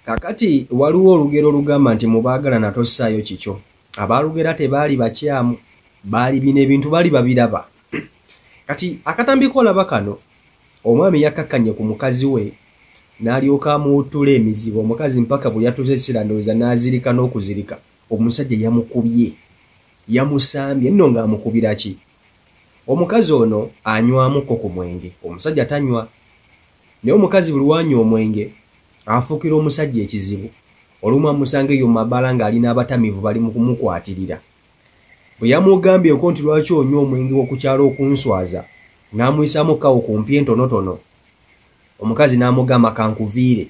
kakati waliwo olugero olugamba nti mubaagala natossaayo kikyo. Abalugera tebaali bakyamu, baali bino ebintu baali babiraba. Kati akatambiko olaba kano, omwami yakkakkanye ku mukazi we n'alyoka amuwuttula emizibu. Omukazi mpaka bwe yatuuze essira ndowooza n'azirika n'okuzirika. Omusajja yamukubye, yamusambye nno ng'amukubira ki? Omukazi ono anywamukko ku mwenge, omusajja tanywa. Naye omukazi buli wanywa omwenge afuukira omusajja ekizibu. Olumu amusanga eyo mu mabala ng'alina abatamivu bali mu kumukwatirira. Bwe yamugambyeko nti lwaki onywa omwenge w'okukyalo okunswaza, n'amuyisaamu kawo ku mpya entonotono. Omukazi n'amugamba kankuviire,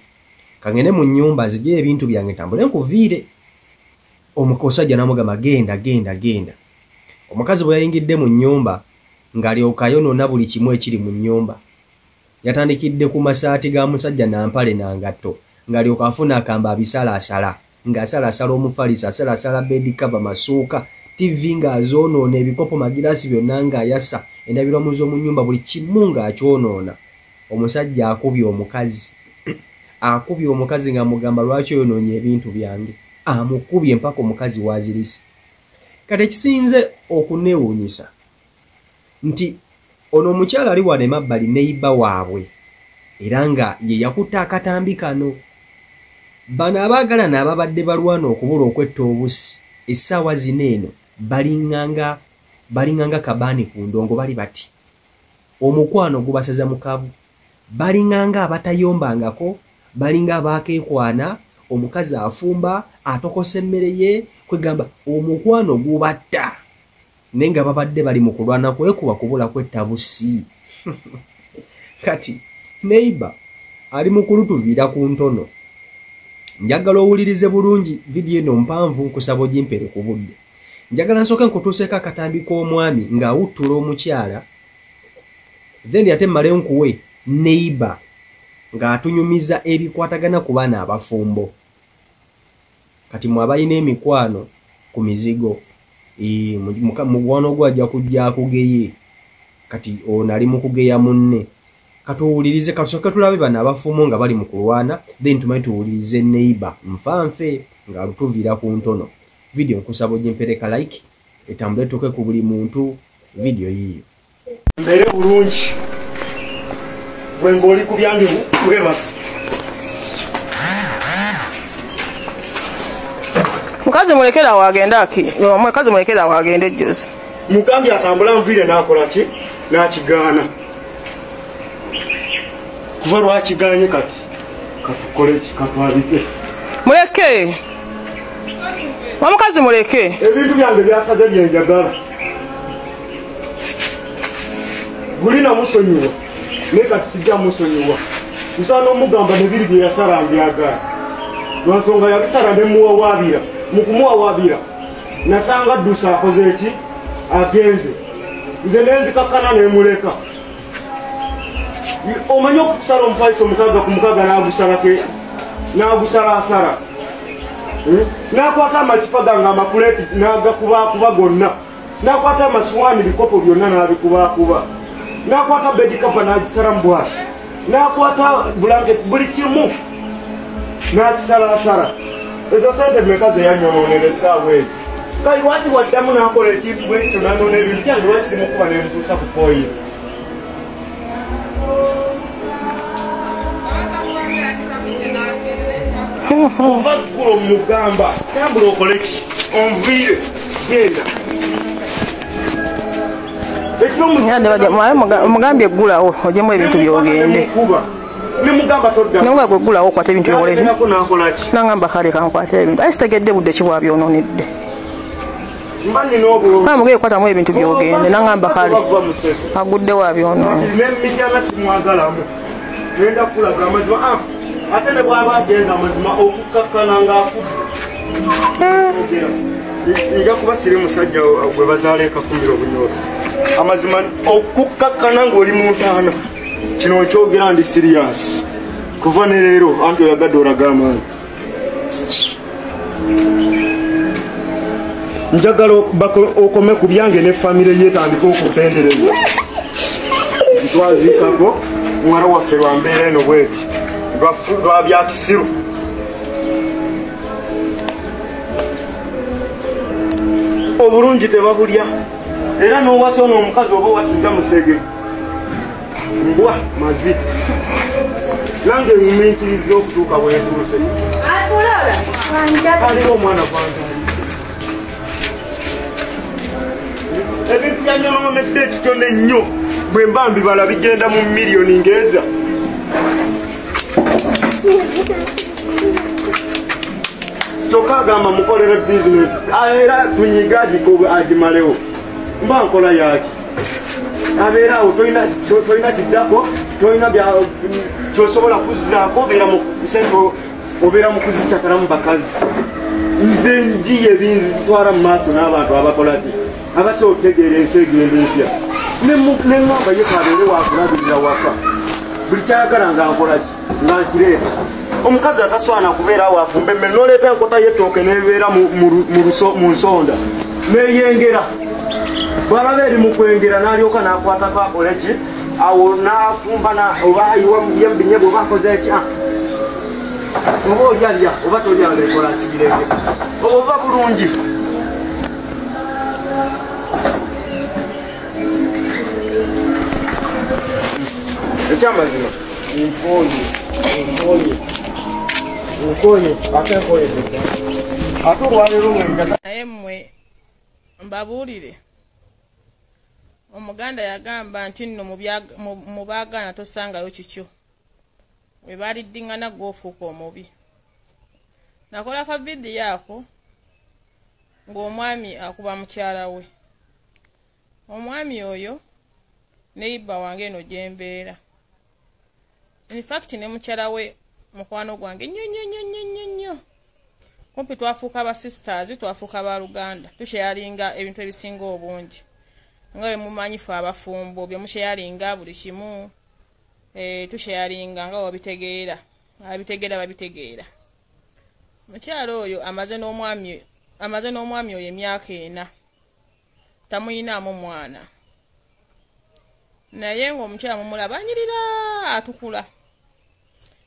kangende mu nnyumba nzigye ebintu byange ntambule nkuviire. Omusajja n'amugamba genda. Omukazi bwe yayingidde mu nnyumba ng'alyoka ayonoona buli kimu ekiri mu nnyumba. Yatandikidde ku masaati ga musajja n'ampale n'angatto, ng'alyoka afuna akamba abisalaasala, ng'asalaasala omufaliisa, asalaasala bed cover, masuuka, TV ng'azoonoona, ebikopo, magiraasi byonna ng'ayasa, endabirwamu z'omu nnyumba buli kimu ng'akyonoona. Omusajja akubye omukazi ng'amugamba lwaki oyonoonye ebintu byange. Amukubye mpaka omukazi waazirise. Kati ekisinze okuneewuunyisa nti ono omukyala ali wano emabbali neiba waabwe era nga ye yakutte akatambi kano. Bano abaagalana ababadde balwana okubula okwetta obusi essaawa zino eno balinganga kabaani ku ndongo, bali bati omukwano gubasaza mu kabu, balinganga abatayombangako, balinga abakeekwana, omukazi afumba atokosa emmere ye, kwegamba omukwano gubatta naye nga babadde bali mu kulwana kwekuba kubula kwetta busi. Kati neiba ali mu kulutuviira ku ntono. Njagala owulirize bulungi vidiyo eno mpanvu, nkusaba ogimpere ku budde. Njagala nsooke nkutuuseeko akatambi k'omwami ng'awuttula omukyala, then ate mmale nkuwe neiba ng'atunyumiza ebikwatagana ku baana abafumbo. Kati mwabalina emikwano ku mizigo, mukwano gwajja kujja akugeye, kati ono ali mu kugeya munne. Katuwulirize, kasooke tulabe bano abafumbo nga bali mu kulwana, then tumanyi tuwulirize neiba nfanfe ng'alutuviira ku ntono. Video nkusaba ogimpereka like, etambule tuke ku buli muntu video yiyo. Mbere bulungi gwe ng'oli ku byange bwebasi. Mukazi mulekera wagenda ki? Mukazi mulekera wagenda ejjuzi. Mugambi atambula nvire n'akola ki? N'akigaana. Kuva lwakiganye kati katukole ki? Katwabike. Muleke. Mukazi muleke. Ebintu byange byasaze byenjagala. Gulina musonyiwa. Ne kati sijja musonyiwa. Nsana omugamba nebiri bye yasala mbyagala. Lwansonga yabisala ne muwawaabira. Mukumuwawaabira nasanga ddusa akoze eki? Agenze. Nze nenzikakkana nemuleka. Omanyi okusala omufaliso omukaga ku mukaga n'agusalaasala. N'akwata amacupa gange amakuleti n'agakubakuba gonna. N'akwata amasuwaani bikopo byonna n'abikubakuba. N'akwata bedikapa n'agisala mu bwati. N'akwata bulanketi buli kimu n'akisalaasala. Ezo sente mmeka ze yanyonoonera essaawa eyo. Kali lwaki waddamu n'akola ekintu bwekyo n'anoona ebintu byange lwaki simukuba ne mutuusa ku poyi. Kuva ggulo mugamba tambula okole ki? Onviire genda. Mugambye eggulawo ogyemu ebintu byogende. Nemugamba todda. Nenga gwe ggulawo okwata ebintu byolezi. Nakola ki? Nangamba kale kankwata ebintu. Ayi sitegedde budde ki bwabyonoonedde. Mbani n'obulungi. Mugeye kwatamu ebintu byogende nangamba kale. Agudde wabyonoone. N'emijana simwagalamu. Genda kulaga amazima. Ate ne bw'aba agenza amazima okukkakkana ng'afudde. Nja kuba siri musajja gwe bazaala ekafumbira obunyoro. Amazima okukkakkana ng'oli mu ntaana. Kino nkyogera ndi serious. Kuva ne leero anti oyagadde olaga amaanyi. Njagala okome ku byange ne famire yeetandika okutendereza. Ntwaziikako mwala waffe lwa mbeera eno bweti. Lwa byakisiru. obulungi tebabulya era n'owasa n'omukazi oba wasiza musege mbwa mazi nange nyimiikiriza okutuuka bwentuuse aliwo omwana kwanza ebintu byanyononedde ekitone nnyo bwe mba mbibala bigenda mu miliyoni ngeeza sitoka agamba mukolere bizinesi era tunyiga agimalewo mba nkola yaki abeera awo tolina kiddako tolina kyosobola kuzzaako obeera mu kuzicakalamu bakazi nze njiye binzitwala mu maaso n'abantu abakola ti abasa otegeera ensi egenda ntya neŋŋamba ye kabeere wakulabirira waka buli kyayagala nze nkolaki nga nkireeta omukazi ataswana kubeera awo afumba emmere n'oleeta enkota y'ettooke n'ebeera mu nsonda n'eyengera bwalaba eri mu kwengera n'alyoka n'akwatako akoleki awo n'afumba oba yembinye bw'oba akoze ekya oba olyalya oba tolyala ekola kigirenge oba bulungi ekyamazima nkonye ate nkonye ate olwaleero wenjata naye mmwe mbabuulire omuganda yagamba nti nno mu baagana tosangayo kikyo bwe baliddingana gw'ofuuka omubi. Nakola ka vidiyo ako ng'omwami akuba mukyala we. Omwami oyo neiba wange eno gye mbeera. In fact ne mukyala we mukwano gwange nnyo. Kumpi twafuuka ba sisters, twafuuka ba Luganda. Tusharinga ebintu ebisinga obungi. Nga bwe mumanyi fe abafumbo bye musharinga buli kimu. Tusharinga nga wabitegeera. Babitegeera. Mukyala oyo amaze n'omwami oyo emyaka 4. Tamuyinaamu mwana. Naye ng'omukyala mumulaba anyirira atukula.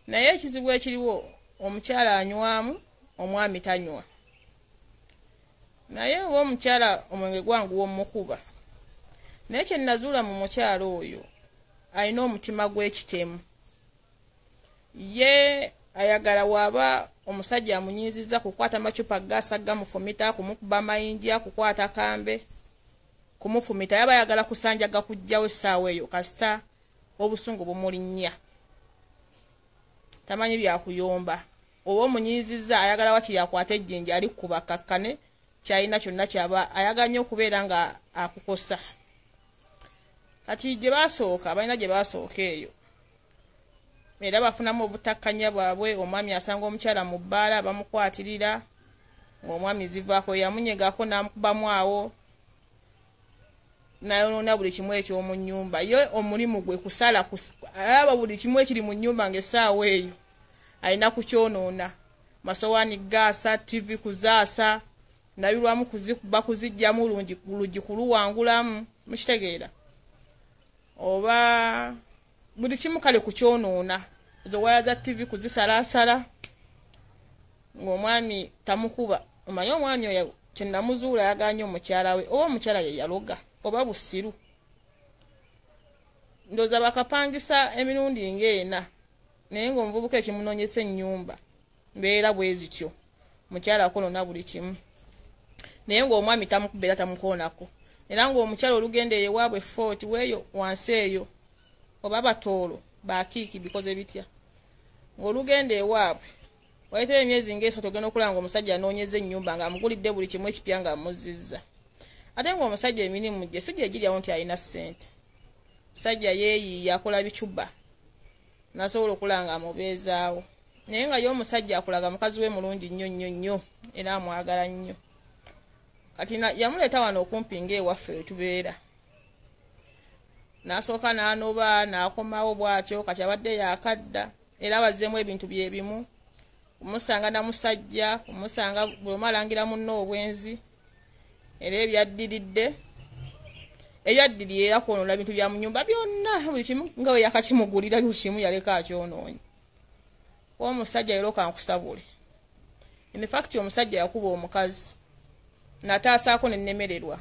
Naye ekizibu ekiriwo omukyala anywamu omwami tanywa. Naye omukyala omwenge gwangu w'omukuba. Naye kye nazuula mu mukyala oyo alina omutima gw'ekitemu. Ye ayagala waaba omusajja amunyiizizza kukwata macupa gasa gamufumita, kumukuba mayinja, kukwata kambe, kumufumita. Yaba ayagala kusanjaga kujjawo essaawa eyo kasita obusungu bumulinnya. Tamanyi byakuyomba. Oba omunyiizizza ayagala wakiri akwata ejjinja alikuba kakkane kyalina kyonna kyaba ayagala nnyo okubeera nga akukosa. Kati gye basooka balina gye basooka eyo. Era bafunamu obutakkanya bwabwe. Omwami asanga omukyala mu bbaala bamukwatirira ng'omwami zivaako yamunyegako n'amukubamu awo nayonoona buli kimu eky'omu nnyumba. Ye omulimu gwe kusala alaba buli kimu ekiri mu nnyumba ng'essaawa eyo alina kukyonoona. Masowaani gaasa, TV kuzaasa, nabirwamu kuzikuba kuzijjamu lugi kuluwangulamu. Mukitegeera? Oba buli kimu kale kukyonoona. Ezo waya za TV kuzisalaasala ng'omwami tamukuba. Omanyi omwami oyo kye namuzuula yaganye omukyala we oba omukyala ye yaloga oba busiru. Ndooza bakapangisa emirundi nga 4 naye ng'omuvubuka ekimunoonyesa ennyumba mbeera bwe zityo. Mukyala akonoona buli kimu naye ng'omwami tamukuba era tamukoonako. Era ng'omukyala olugenda ewaabwe Fort weeyo wansi eyo oba batoolo bakiiki bikoze bitya. Ng'olugenda ewaabwe wayitira emyezi nga 3 ogenda okulaba ng'omusajja anoonyeza ennyumba ng'amugulidde buli kimu ekipya ng'amuzizza. Ate ng'omusajja emirimu gye si gye giryawo nti alina ssente. Musajja yeeyiiya akola bicuba nasobola okulaba ng'amubeezaawo. Naye nga ye omusajja akulaga mukazi we mulungi nnyo era amwagala nnyo. Kati yamuleeta wano okumpi ng'ewaffe tubeera. N'asooka n'anoba n'akomawo bw'atyo kati abadde yaakadda era bazzeemu ebintu bye bimu. Kumusanga na musajja, kumusanga bw'omalangira munno obwenzi. Era ebyaddiridde era kwonoona ebintu bya mu nnyumba byonna buli kimu nga we yakakimugulira buli kimu yaleka akyonoonye. Omusajja era okankusabule. In fact omusajja yakuba omukazi. nataasaako nennemererwa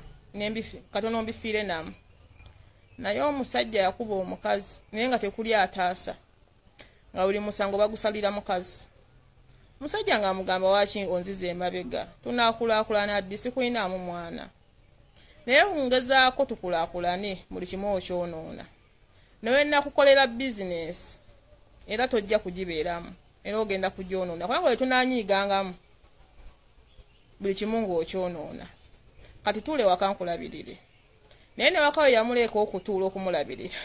katono mbifiire namu naye omusajja yakuba omukazi naye nga tekuli ataasa nga buli musango bagusalira mukazi musajja nga amugamba waki onzize emabega tunaakulaakulana ddi sikulinamu mwana naye ngezaako tukulaakulane buli kimu okyonoona nawe nakukolera bizinesi era tojja kugibeeramu era ogenda kugyonoona kubanga we tunanyiigangamu buli kimu ng'okyonoona kati tuule waka nkulabirire naye ne wakawe yamuleeka okutuula okumulabirira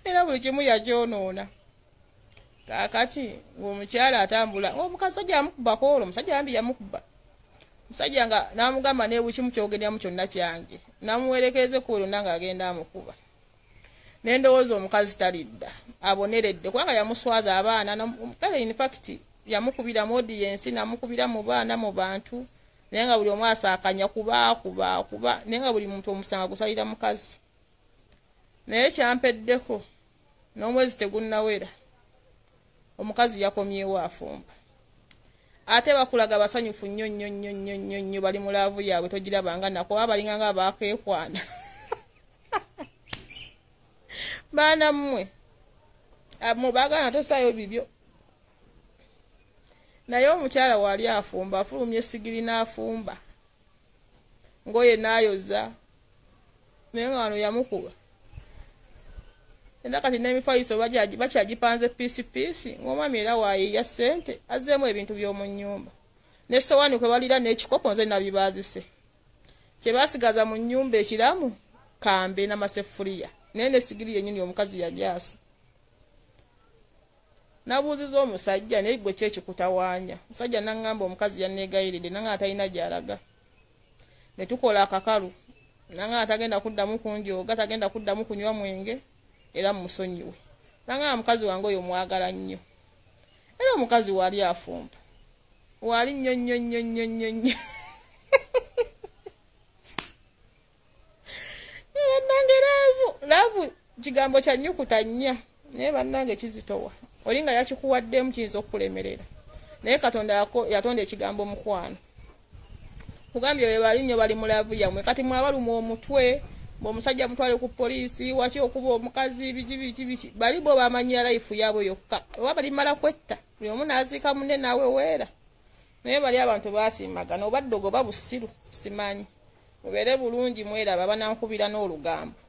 era buli kimu yakyonoona kaakati ng'omukyala atambula omusajja amukubako olwo omusajja yambi yamukuba omusajja nga n'amugamba nebukimu kyogenderamu kyonna kyange namuwerekereze ku olwo nga agenda amukuba nendowooza omukazi talidda aboneredde kubanga yamuswaza abaana kale in fact yamukubira mu audience namukubira mu baana mu bantu naye nga buli omu asaakanya kuba naye nga buli muntu omusanga gusalira mukazi naye kyampeddeko n'omwezi tegunnawera omukazi yakomyewo afumba ate bakulaga basanyufu nnyo bali mu laavu yaabwe togirabanga nakuba balinga nga bakeekwana baana mmwe mubagana tosaayo bibyo naye omukyala wali afumba afulumye esigiri n'afumba ngoye n'ayoza naye nga wano yamukuba era kati n'emifaliso bakyagipanze piisipiisi ng'omwami era waayiya ssente azzeemu ebintu by'omu nnyumba n'essowaani kwe balira n'ekikopo nze nabibaazise kye baasigaza mu nnyumba ekiramu kambe n'amaseffuliya naye n'esigiri yennyini omukazi yagyasa nabuuziza omusajja naye gwe kyekikutawaanya omusajja naŋŋamba omukazi yanneegayiridde nanga atalina gy'alaga ne tukola akakalu nanga atagenda kuddamu kunjooga tagenda kuddamu kunywa mwenge era musonyiwe nanga mukazi wange oyo mwagala nnyo era omukazi wali afumba wali nnyo nange laavu kigambo kya nnyukuta nnya naye bannange kizitowa olinga yakikuwaddemu kiyinza okukulemerera naye katonda yatonda ekigambo mukwano kugambye we bali nnyo bali mu laavu yammwe kati mwabaluma omutwe bw'omusajja mutwale ku poliisi waki okuba omukazi biki bali bo bamanyira life yaabwe yokka oba balimala kwetta buli omu n'aziika munne naawe weera naye bali abantu basiimagana oba ddogo oba busiru simanyi mubeere bulungi mweraba banankubira n'olugambo